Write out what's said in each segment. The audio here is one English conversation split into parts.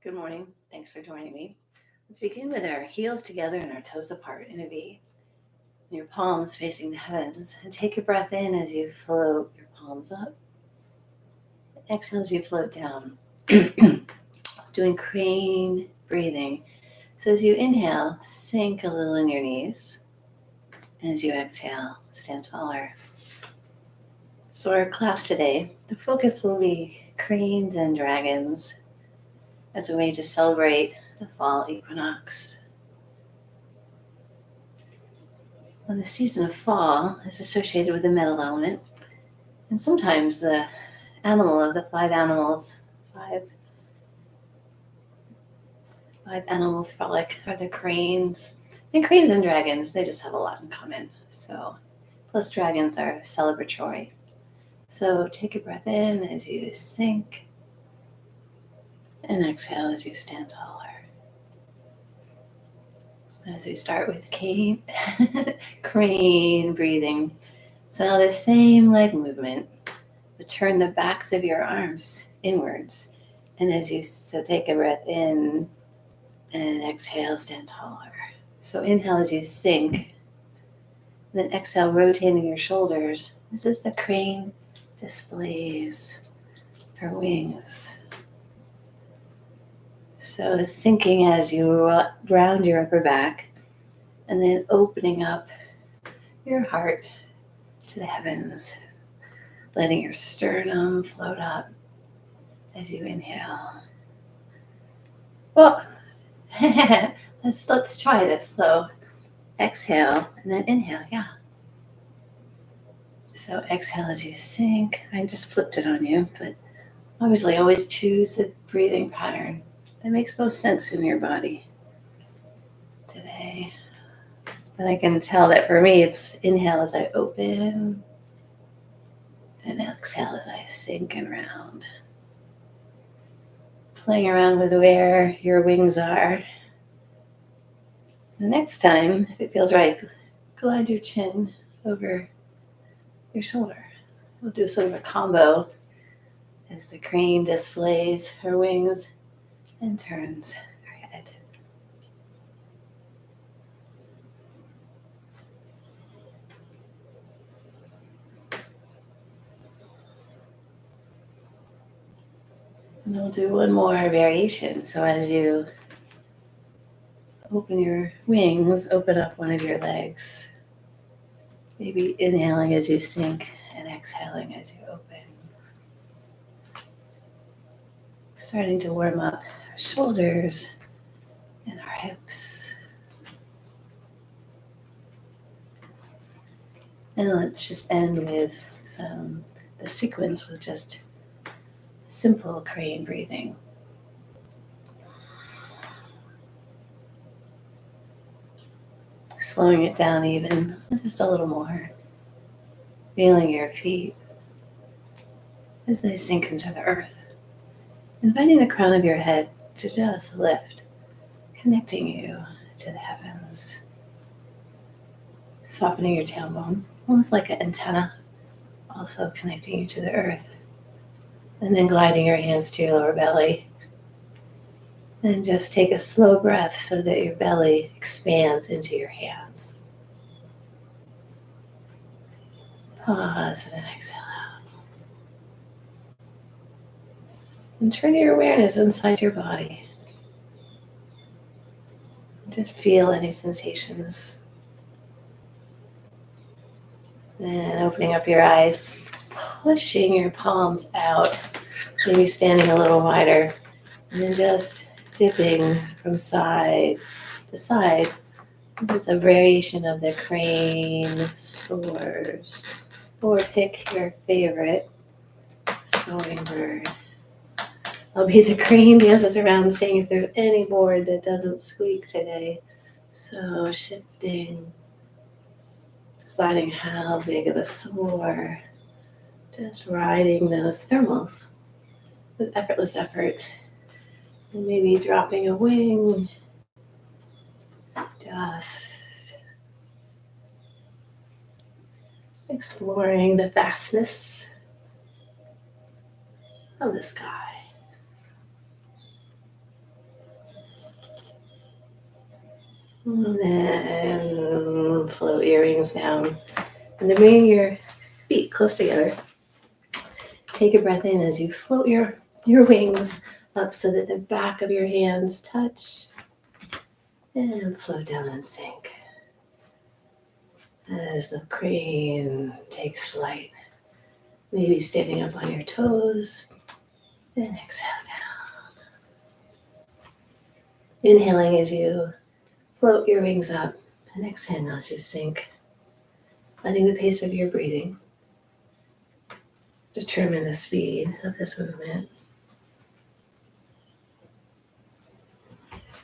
Good morning. Thanks for joining me. Let's begin with our heels together and our toes apart in a V. Your palms facing the heavens. And take a breath in as you float your palms up. Exhale as you float down. It's doing crane breathing. So as you inhale, sink a little in your knees. And as you exhale, stand taller. So our class today, the focus will be cranes and dragons as a way to celebrate the fall equinox. Well, the season of fall is associated with the metal element, and sometimes the animal of the five animal frolic are the cranes. And cranes and dragons, they just have a lot in common. So, plus dragons are celebratory. So take a breath in as you sink, and exhale as you stand taller. As we start with crane breathing. So the same leg movement, but turn the backs of your arms inwards. And so take a breath in and exhale, stand taller. So inhale as you sink, then exhale, rotating your shoulders. This is the crane displays for wings. So sinking as you round your upper back, and then opening up your heart to the heavens, letting your sternum float up as you inhale. Well, let's try this slow. Exhale and then inhale, yeah. So exhale as you sink. I just flipped it on you, but obviously always choose the breathing pattern that makes most sense in your body today. But I can tell that for me, it's inhale as I open, and exhale as I sink and round. Playing around with where your wings are. The next time, if it feels right, glide your chin over your shoulder. We'll do sort of a combo as the crane displays her wings and turns her head. And we'll do one more variation. So as you open your wings, open up one of your legs. Maybe inhaling as you sink and exhaling as you open. Starting to warm up our shoulders and our hips. And let's just end with the sequence with just simple crane breathing. Slowing it down even, just a little more. Feeling your feet as they sink into the earth. Inviting the crown of your head to just lift, connecting you to the heavens. Softening your tailbone, almost like an antenna, also connecting you to the earth. And then gliding your hands to your lower belly. And just take a slow breath so that your belly expands into your hands. Pause and then exhale out. And turn your awareness inside your body. Just feel any sensations. And opening up your eyes, pushing your palms out, maybe standing a little wider, and then just dipping from side to side. This is a variation of the crane soars, or pick your favorite soaring bird. I'll be the crane dances around seeing if there's any board that doesn't squeak today. So shifting, deciding how big of a soar, just riding those thermals with effortless effort. And maybe dropping a wing, just exploring the vastness of the sky. And then float your wings down. And then bring your feet close together. Take a breath in as you float your wings up so that the back of your hands touch. And float down and sink. As the crane takes flight. Maybe standing up on your toes. And exhale down. Inhaling as you float your wings up. And exhale as you sink. Letting the pace of your breathing determine the speed of this movement.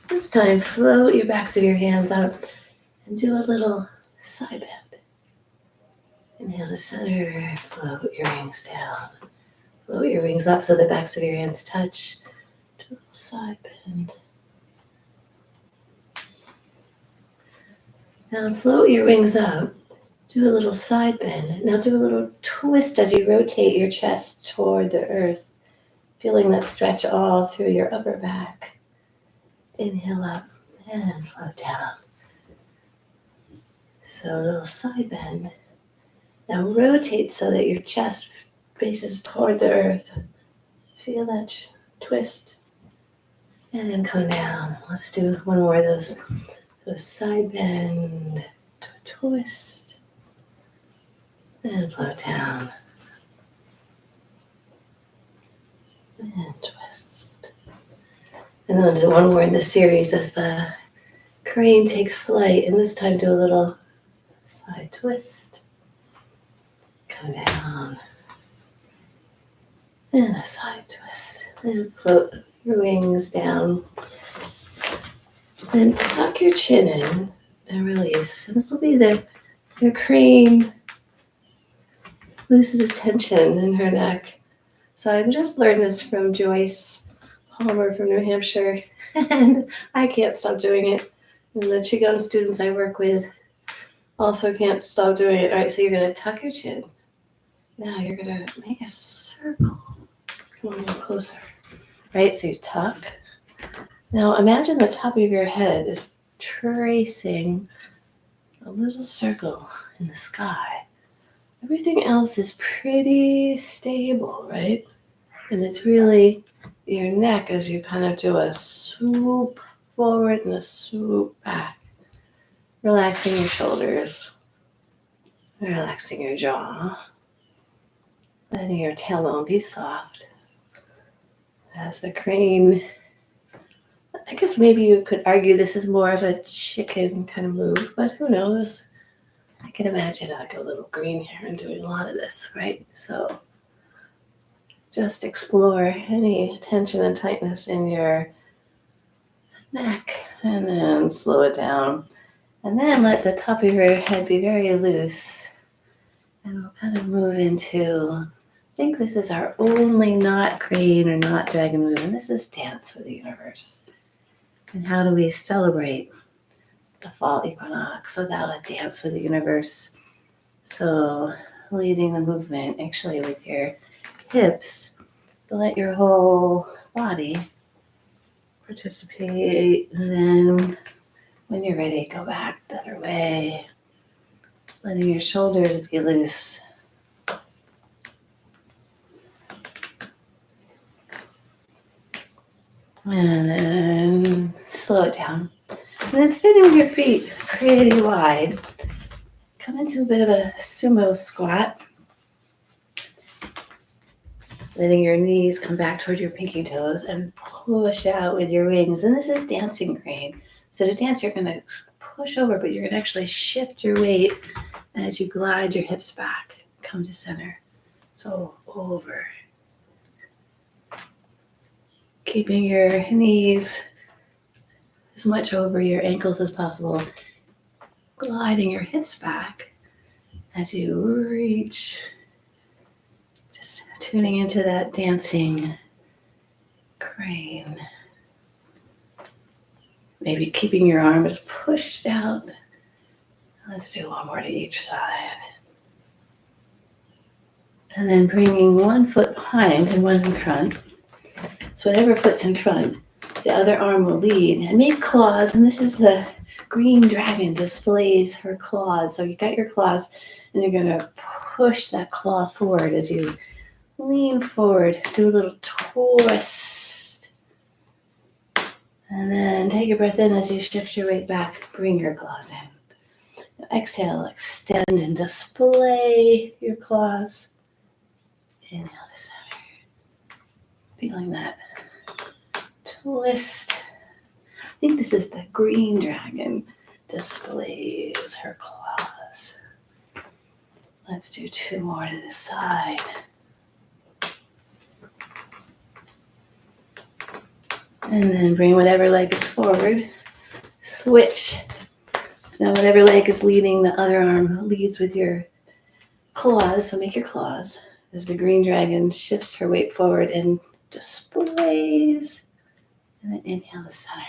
This time, float your backs of your hands up and do a little side bend. Inhale to center, float your wings down. Float your wings up so the backs of your hands touch. Do a little side bend. Now float your wings up. Do a little side bend. Now do a little twist as you rotate your chest toward the earth, feeling that stretch all through your upper back. Inhale up and float down. So a little side bend. Now rotate so that your chest faces toward the earth. Feel that twist. And then come down. Let's do one more of those. So side bend, twist. And float down. And twist. And then I'll do one more in this series as the crane takes flight. And this time do a little side twist. Come down. And a side twist. And float your wings down. Then tuck your chin in and release. And this will be the crane loosens tension in her neck. So I just learned this from Joyce Palmer from New Hampshire, and I can't stop doing it. And the Qigong students I work with also can't stop doing it. All right, so you're going to tuck your chin. Now you're going to make a circle. Come a little closer. Right, so you tuck. Now imagine the top of your head is tracing a little circle in the sky. Everything else is pretty stable, right? And it's really your neck as you kind of do a swoop forward and a swoop back. Relaxing your shoulders. Relaxing your jaw. Letting your tailbone be soft. As the crane, I guess maybe you could argue this is more of a chicken kind of move, but who knows? I can imagine like a little green heron doing a lot of this, right? So just explore any tension and tightness in your neck and then slow it down. And then let the top of your head be very loose. And we'll kind of move into, I think this is our only not crane or not dragon move, and this is dance with the universe. And how do we celebrate the fall equinox without a dance with the universe? So leading the movement actually with your hips, but let your whole body participate. And then when you're ready, go back the other way, letting your shoulders be loose. And then slow it down. And then standing with your feet pretty wide, come into a bit of a sumo squat. Letting your knees come back toward your pinky toes and push out with your wings. And this is dancing crane. So to dance, you're going to push over, but you're going to actually shift your weight as you glide your hips back. Come to center. So over. Keeping your knees as much over your ankles as possible. Gliding your hips back as you reach. Just tuning into that dancing crane. Maybe keeping your arms pushed out. Let's do one more to each side. And then bringing one foot behind and one in front. So whatever foot's in front the other arm will lead. And make claws, and this is the green dragon displays her claws. So you got your claws, and you're going to push that claw forward as you lean forward. Do a little twist. And then take a breath in as you shift your weight back. Bring your claws in. Now exhale, extend and display your claws. Inhale to center. Feeling that twist. I think this is the green dragon displays her claws. Let's do 2 more to the side. And then bring whatever leg is forward. Switch. So now whatever leg is leading, the other arm leads with your claws. So make your claws. As the green dragon shifts her weight forward and displays. And then inhale to center.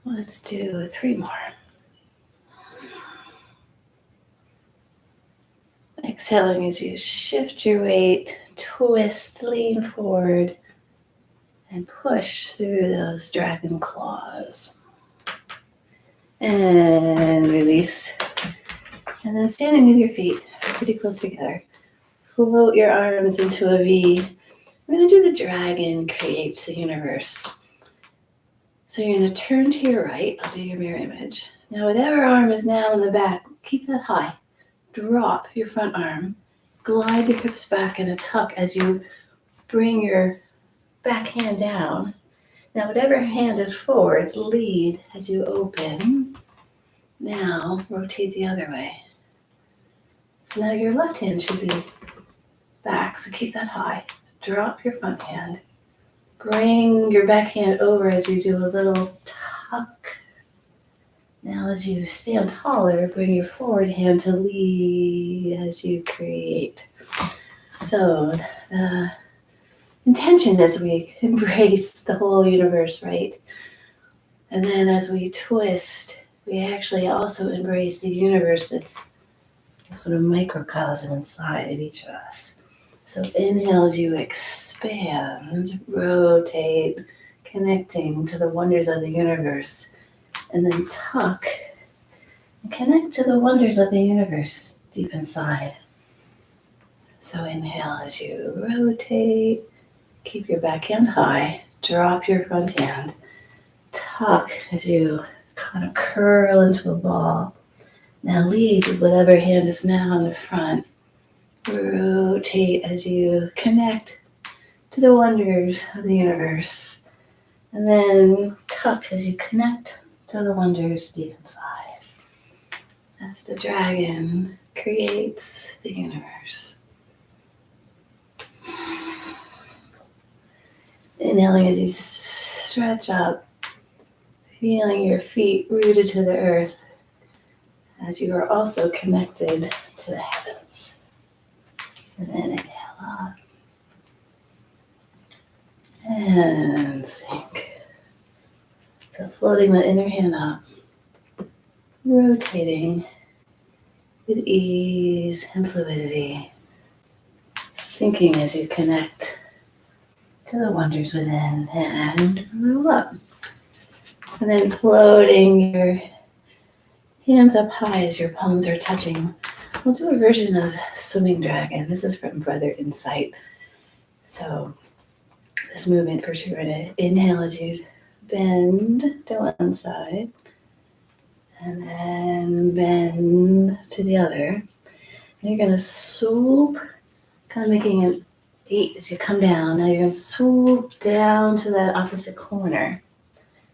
Let's do 3 more. Exhaling as you shift your weight, twist, lean forward, and push through those dragon claws. And release. And then standing with your feet pretty close together. Float your arms into a V. We're going to do the dragon creates the universe. So you're going to turn to your right. I'll do your mirror image. Now whatever arm is now in the back, keep that high. Drop your front arm. Glide your hips back in a tuck as you bring your back hand down. Now whatever hand is forward, lead as you open. Now rotate the other way. So now your left hand should be back, so keep that high. Drop your front hand. Bring your back hand over as you do a little tuck. Now as you stand taller, bring your forward hand to lead as you create. So the intention is we embrace the whole universe, right? And then as we twist, we actually also embrace the universe that's sort of microcosm inside of each of us. So inhale as you expand, rotate, connecting to the wonders of the universe. And then tuck and connect to the wonders of the universe deep inside. So inhale as you rotate, keep your back hand high, drop your front hand, tuck as you kind of curl into a ball. Now lead with whatever hand is now on the front. Rotate as you connect to the wonders of the universe. And then tuck as you connect to the wonders deep inside. As the dragon creates the universe. Inhaling as you stretch up, feeling your feet rooted to the earth as you are also connected to the heavens. And then inhale up. And sink. So floating the inner hand up. Rotating with ease and fluidity. Sinking as you connect to the wonders within and roll up. And then floating your hands up high as your palms are touching. We'll do a version of Swimming Dragon. This is from Brother Insight. So this movement first, you're going to inhale as you bend to one side. And then bend to the other. And you're going to swoop, kind of making an 8 as you come down. Now you're going to swoop down to that opposite corner.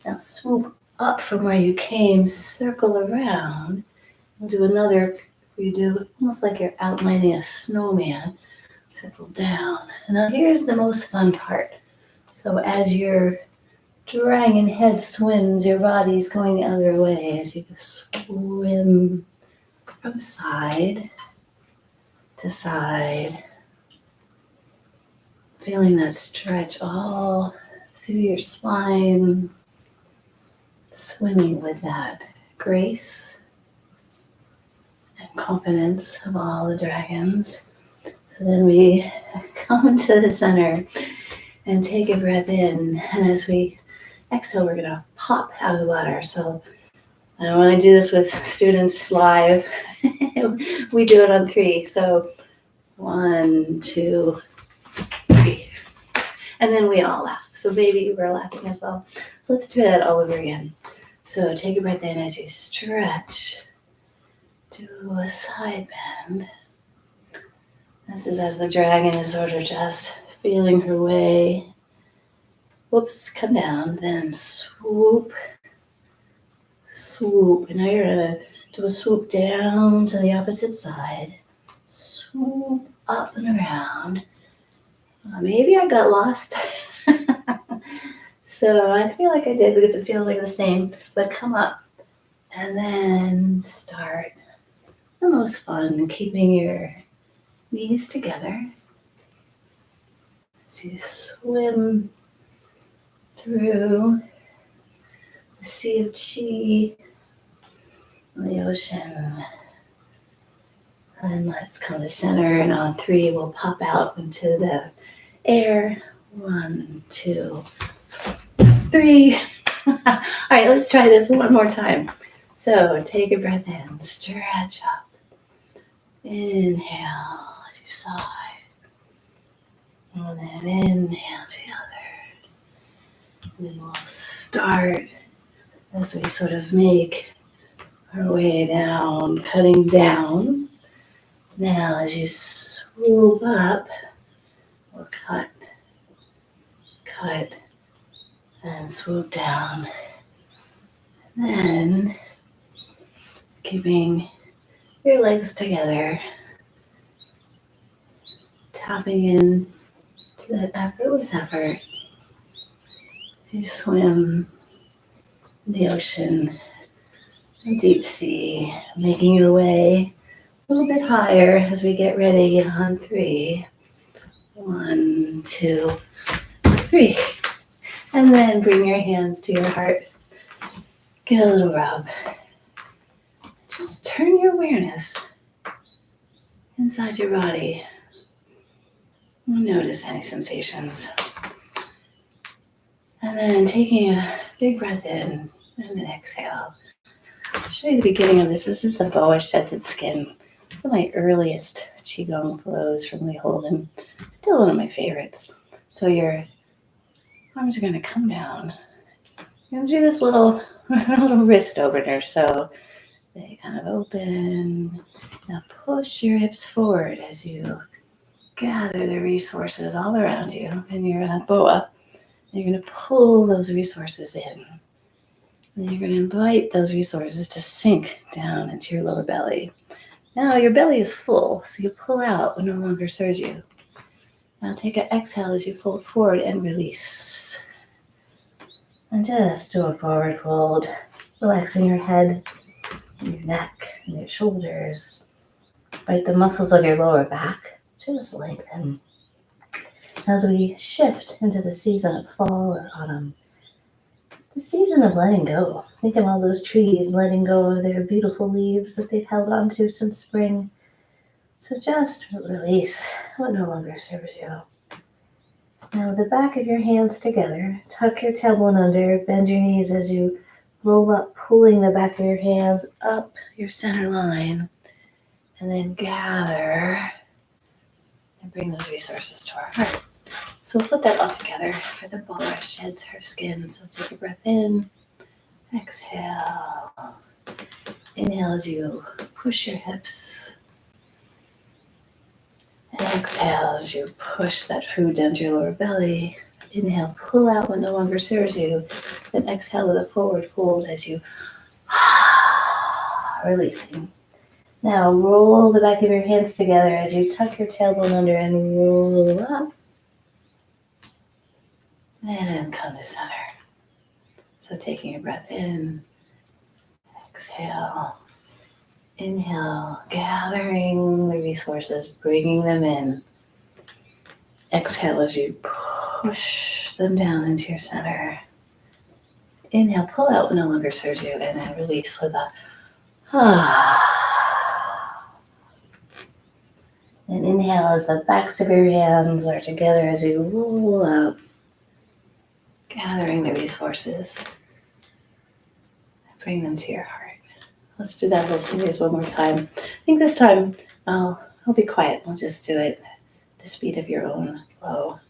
Now swoop up from where you came, circle around. We'll do another. You do almost like you're outlining a snowman. Circle down. And now here's the most fun part. So as your dragon head swims, your body's going the other way as you swim from side to side. Feeling that stretch all through your spine. swimming with that grace and confidence of all the dragons. So then we come to the center and take a breath in. And as we exhale, we're going to pop out of the water. So I want to do this with students live. We do it on 3. So 1, 2, 3. And then we all laugh. So baby, you were laughing as well. So let's do that all over again. So take a breath in as you stretch. Do a side bend. This is as the dragon is sort of just feeling her way. Whoops, come down, then swoop, swoop. And now you're gonna do a swoop down to the opposite side. Swoop up and around. Maybe I got lost. So I feel like I did because it feels like the same, but come up and then start the most fun, keeping your knees together as you swim through the sea of chi, the ocean. And let's come to center, and on 3 we'll pop out into the air. 1, 2, 3. All right, let's try this one more time. So take a breath in, stretch up. Inhale as you sigh. And then inhale to the other. And then we'll start as we sort of make our way down, cutting down. Now as you swoop up, we'll cut, and swoop down. And then keeping your legs together, tapping in to that effortless effort as you swim in the ocean, the deep sea, making your way a little bit higher as we get ready on 3. 1, 2, 3. And then bring your hands to your heart. Get a little rub. Just turn your awareness inside your body. Notice any sensations. And then taking a big breath in and then exhale. I'll show you the beginning of this. This is the boa sheds its skin. One of my earliest Qigong flows from Lee Holden. Still one of my favorites. So your arms are going to come down. You're going to do this little wrist opener. So they kind of open. Now push your hips forward as you gather the resources all around you. And you're in a boa. You're going to pull those resources in. And you're going to invite those resources to sink down into your lower belly. Now your belly is full, so you pull out what no longer serves you. Now take an exhale as you fold forward and release. And just do a forward fold, relaxing your head, and your neck, and your shoulders. Bite the muscles of your lower back, just lengthen. As we shift into the season of fall or autumn, the season of letting go. Think of all those trees letting go of their beautiful leaves that they've held onto since spring. So just release what no longer serves you. Now with the back of your hands together, tuck your tailbone under, bend your knees as you roll up, pulling the back of your hands up your center line, and then gather and bring those resources to our heart. So we'll put that all together for the boa sheds her skin. So take a breath in, exhale. Inhale as you push your hips. And exhale as you push that food down to your lower belly. Inhale, pull out what no longer serves you. Then exhale with a forward fold as you releasing. Now roll the back of your hands together as you tuck your tailbone under and roll up. And come to center. So taking a breath in, exhale, inhale, gathering the resources, bringing them in. Exhale as you push them down into your center. Inhale, pull out what no longer serves you, and then release with a ah. And inhale as the backs of your hands are together as you roll out, gathering the resources. Bring them to your heart. Let's do that whole series one more time. I think this time I'll be quiet. We'll just do it at the speed of your own flow.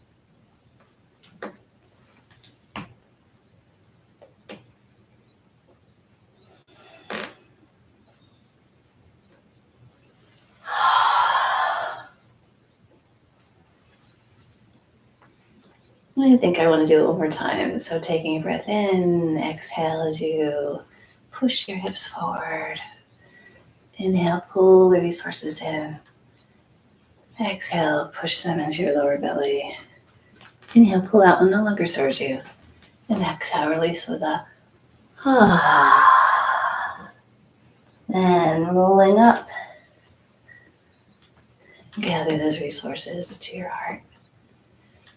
I think I want to do it one more time. So taking a breath in, exhale as you push your hips forward. Inhale, pull the resources in. Exhale, push them into your lower belly. Inhale, pull out what no longer serves you. And exhale, release with a ah. And rolling up. Gather those resources to your heart.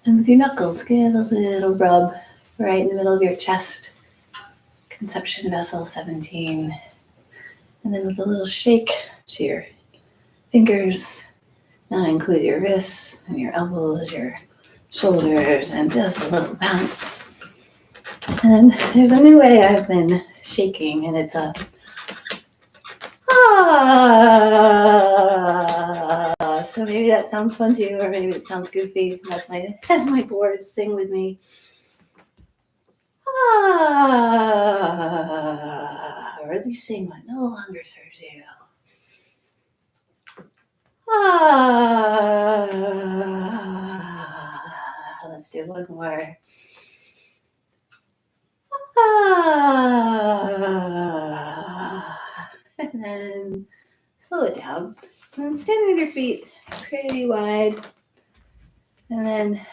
And with your knuckles, give a little rub right in the middle of your chest. Conception vessel 17. And then with a little shake to your fingers. Now include your wrists and your elbows, your shoulders, and just a little bounce. And there's a new way I've been shaking, and it's a ah. So maybe that sounds fun to you, or maybe it sounds goofy. As my boards sing with me. Ah, releasing what no longer serves you. Ah, let's do one more. Ah, and then slow it down. And stand with your feet pretty wide. And then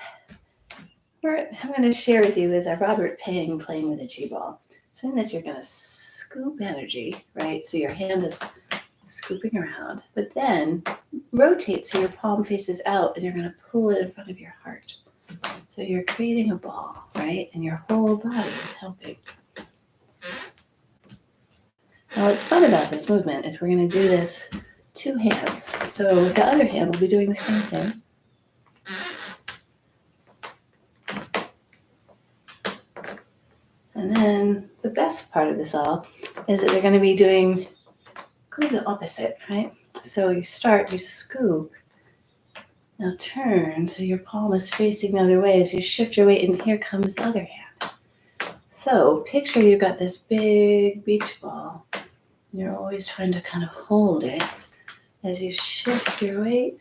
what I'm going to share with you is a Robert Pang playing with a chi ball. So in this, you're going to scoop energy, right? So your hand is scooping around, but then rotate so your palm faces out, and you're going to pull it in front of your heart. So you're creating a ball, right? And your whole body is helping. Now what's fun about this movement is we're going to do this two hands. So with the other hand, we'll be doing the same thing. And then the best part of this all is that they're going to be doing kind of the opposite, right? So you start, you scoop. Now turn so your palm is facing the other way as you shift your weight, and here comes the other hand. So picture you've got this big beach ball. You're always trying to kind of hold it as you shift your weight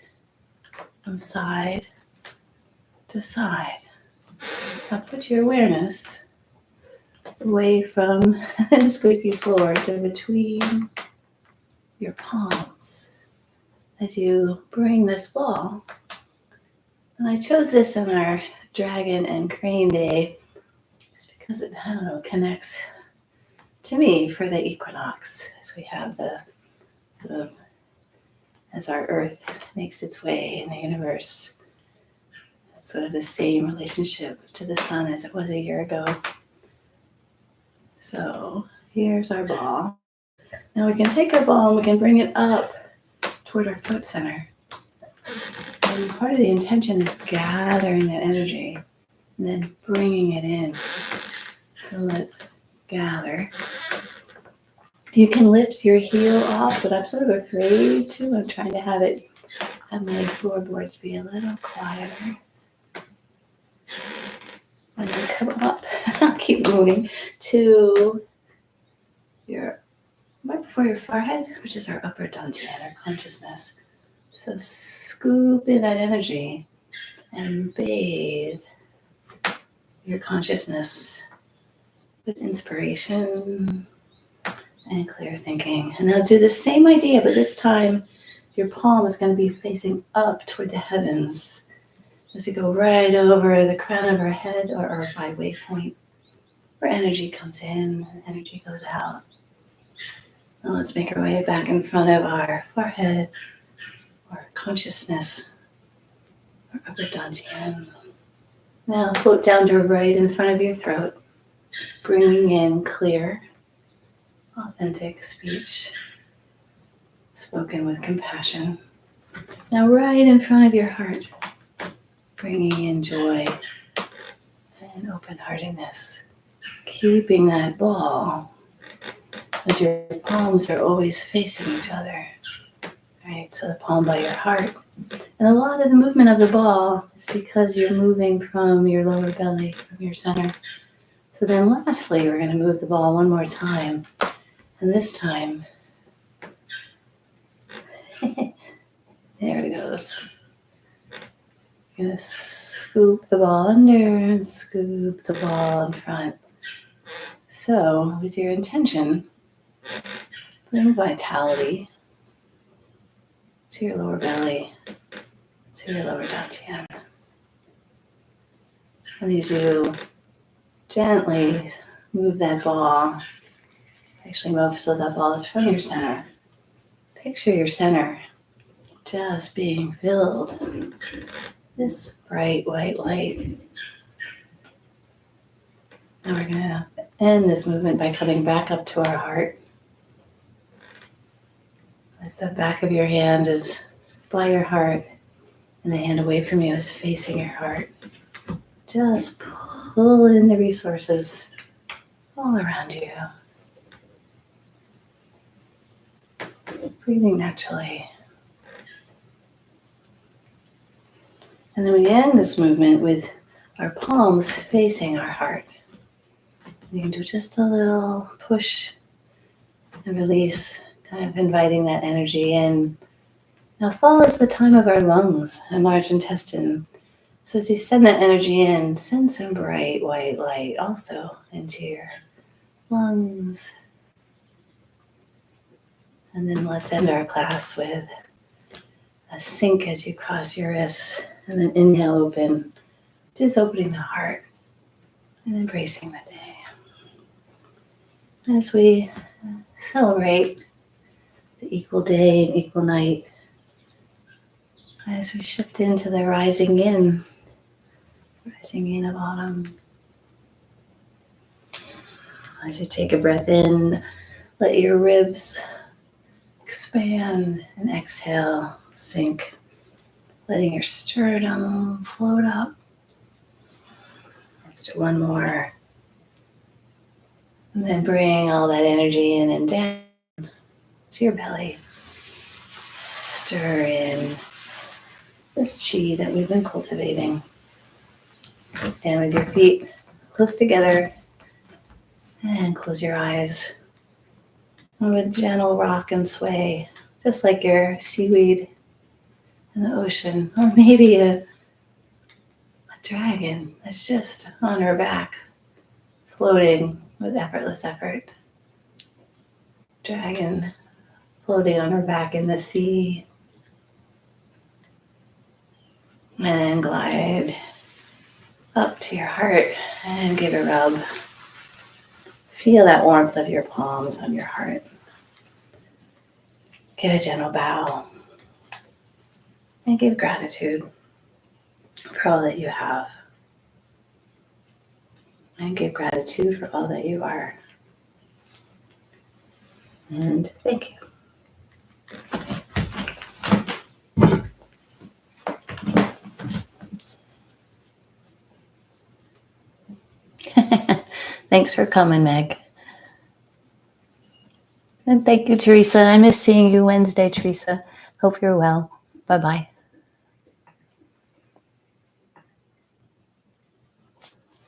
from side to side. Now put your awareness away from the squeaky floor to between your palms as you bring this ball. And I chose this on our Dragon and Crane Day just because it, I don't know, connects to me for the equinox, as we have the sort of, as our earth makes its way in the universe. It's sort of the same relationship to the sun as it was a year ago. So here's our ball. Now we can take our ball and we can bring it up toward our throat center. And part of the intention is gathering that energy and then bringing it in. So let's gather. You can lift your heel off, but I'm sort of afraid to. I'm trying to have my floorboards be a little quieter. And then come up. I'll keep moving to your right before your forehead, which is our upper dantian, our consciousness. So scoop in that energy and bathe your consciousness with inspiration and clear thinking. And now do the same idea, but this time your palm is going to be facing up toward the heavens as you go right over the crown of our head, or our 5-way point, where energy comes in and energy goes out. Now let's make our way back in front of our forehead, or consciousness, or upper dantian. Now float down to right in front of your throat. bringing in clear, authentic speech spoken with compassion. Now right in front of your heart, bringing in joy and open-heartedness, keeping that ball as your palms are always facing each other. Right, so the palm by your heart. And a lot of the movement of the ball is because you're moving from your lower belly, from your center. So then lastly, we're going to move the ball one more time. And this time, there it goes. You're going to scoop the ball under and scoop the ball in front. So with your intention, bring vitality to your lower belly, to your lower dantian. And as you gently move that ball, actually most of that ball is from your center. Picture your center just being filled with this bright white light. Now we're going to end this movement by coming back up to our heart. As the back of your hand is by your heart and the hand away from you is facing your heart. Just pull in the resources all around you. Breathing naturally. And then we end this movement with our palms facing our heart. You can do just a little push and release, kind of inviting that energy in. Now fall is the time of our lungs and large intestine. So as you send that energy in, send some bright white light also into your lungs. And then let's end our class with a sink as you cross your wrists. And then inhale, open. Just opening the heart and embracing the day. As we celebrate the equal day and equal night, as we shift into the rising in of autumn. As you take a breath in, let your ribs expand and exhale, sink, letting your sternum float up. Let's do one more. And then bring all that energy in and down to your belly. Stir in this chi that we've been cultivating. Stand with your feet close together and close your eyes. And with gentle rock and sway, just like your seaweed in the ocean, or maybe a dragon that's just on her back, floating with effortless effort. Dragon floating on her back in the sea. And glide up to your heart and give a rub. Feel that warmth of your palms on your heart. Give a gentle bow. And give gratitude for all that you have. And give gratitude for all that you are. And thank you. Thanks for coming, Meg. And thank you, Teresa. I miss seeing you Wednesday, Teresa. Hope you're well. Bye-bye.